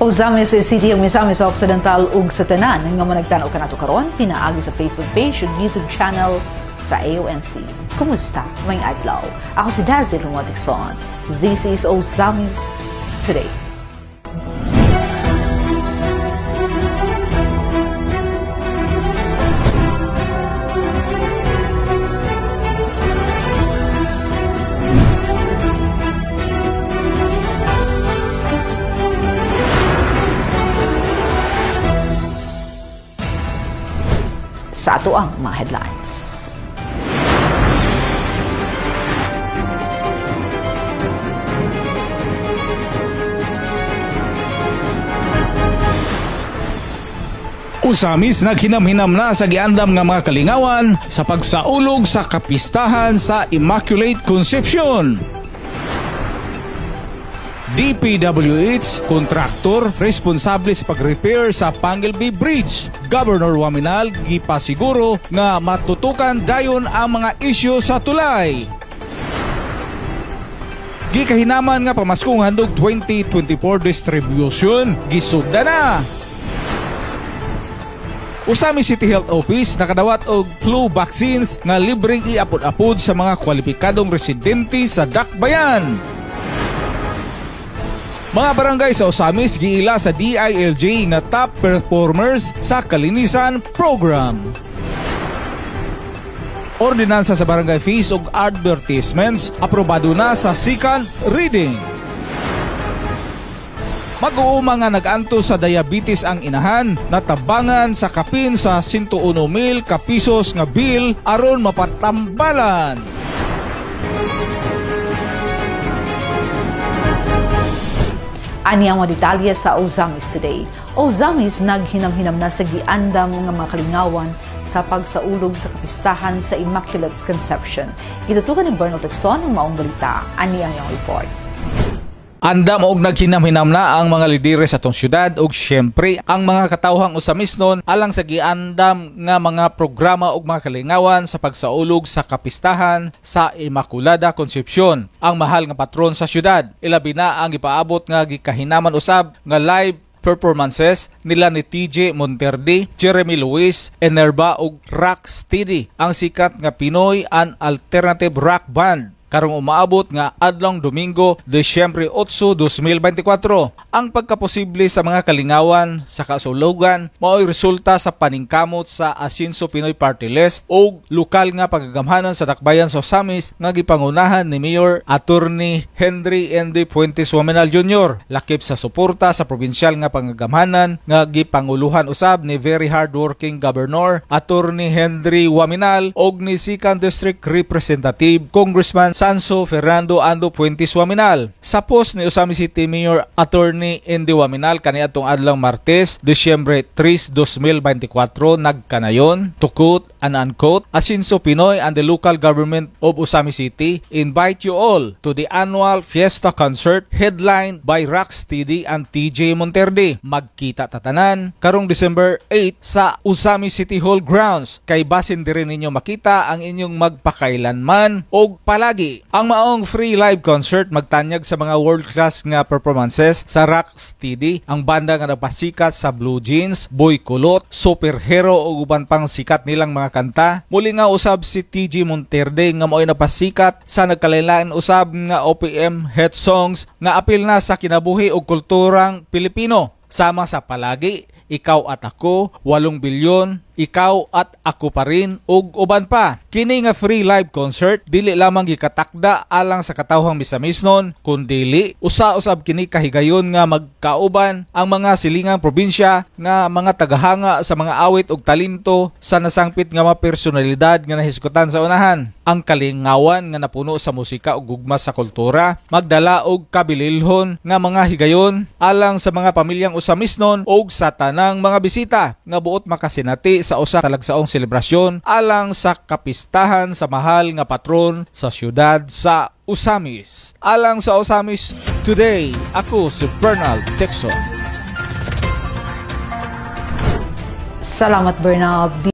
Ozamis City ug Misamis Occidental ug sa tanan nga managtanaw kanato karon pinaagi sa Facebook page ug YouTube channel sa AONC. Kumusta? May adlaw. Ako si Dazzle Humatikson. This is Ozamis Today. Sa ato ang mga headlines. Usamis naghinam-hinam na sa giandam nga mga kalingawan sa pagsaulog sa kapistahan sa Immaculate Conception. DPWH, kontraktor, responsable sa pag-repair sa Pangelby Bridge. Governor Waminal, gipasiguro nga matutukan dayon ang mga isyu sa tulay. Gikahinaman nga pamaskong handog 2024 distribution, gisugda na. Usamis City Health Office nakadawat og flu vaccines nga libreng iapod-apod sa mga kwalipikadong residente sa Dakbayan. Mga barangay sa Osamis giila sa DILG na top performers sa kalinisan program. Ordinansa sa barangay fees ug advertisements aprobado na sa second reading. Mag-uuma nga nag-anto sa diabetes ang inahan, natabangan sa kapin sa 101,000 ka pisos nga bill aron mapatambalan. Ani ang mga detalye sa Ozamis Today. Ozamis naghinam-hinam na sa giandam ng mga kalingawan sa pagsaulog sa kapistahan sa Immaculate Conception. Itutukan ni Bernal Texon ang maong balita. Ani ang iyong report. Andam og naghinam-hinam na ang mga lidere sa atong syudad ug syempre ang mga katawhang Usamisnon alang sa giandam nga mga programa ug mga kalingawan sa pagsaulog sa kapistahan sa Immaculada Concepcion, ang mahal nga patron sa syudad. Ilabi na ang ipaabot nga gikahinaman usab nga live performances nila ni TJ Monterde, Jeremy Luis, Enerba ug Rocksteady, ang sikat nga Pinoy and alternative rock band. Karong umaabot nga adlong Domingo, Disyembre 8, 2024. Ang pagkaposible sa mga kalingawan sa kasulugan mao'y resulta sa paningkamot sa Asinso Pinoy Party List o lokal nga pagagamhanan sa Dakbayan sa Osamis nga gipangunahan ni Mayor Attorney Henry N.D. Fuentes Waminal Jr. Lakip sa suporta sa probinsyal nga pagagamhanan nga gipanguluhan usab ni very hardworking Governor Attorney Henry Waminal og ni 2nd District Representative Congressman Sanso Fernando Ando Fuentes Waminal. Sa post ni Osamis City Mayor Attorney Andy Waminal kaniadtong adlang Martes, Disyembre 3, 2024 nagkanayon, to quote and unquote, Asinso Pinoy and the local government of Osamis City invite you all to the annual Fiesta Concert headlined by Rocksteady and TJ Monterde. Magkita tatanan karong December 8 sa Osamis City Hall grounds. Kay basin diri ninyo makita ang inyong magpakailanman og palagi. Ang maong free live concert magtanyag sa mga world-class nga performances sa Rocksteady, ang banda nga nagpasikat sa Blue Jeans, Boy Kulot, Superhero ug uban pang sikat nilang mga kanta. Muli nga usab si TJ Monterde nga mao'y napasikat sa nagkalain usab nga OPM hit songs nga apil na sa kinabuhi ug kulturang Pilipino. Sama sa Palagi, Ikaw at Ako, 8 bilyon, Ikaw at Ako pa rin ug uban pa. Kini nga free live concert dili lamang gikatakda alang sa katawhang Misamisnon kundi usa-usab kini kahigayon nga magkauban ang mga silingang probinsya nga mga tagahanga sa mga awit ug talento sa nasangpit nga mga personalidad nga nahisgutan sa unahan. Ang kalingawan nga napuno sa musika ug gugma sa kultura magdala og kabililhon nga mga higayon alang sa mga pamilyang Usamisnon ug sa tanang mga bisita nga buot makasinati sa usa ka talagsaong selebrasyon alang sa kapistahan sa mahal nga patron sa syudad sa Osamis. Alang sa Osamis Today, ako si Bernal Texon. Salamat Bernal.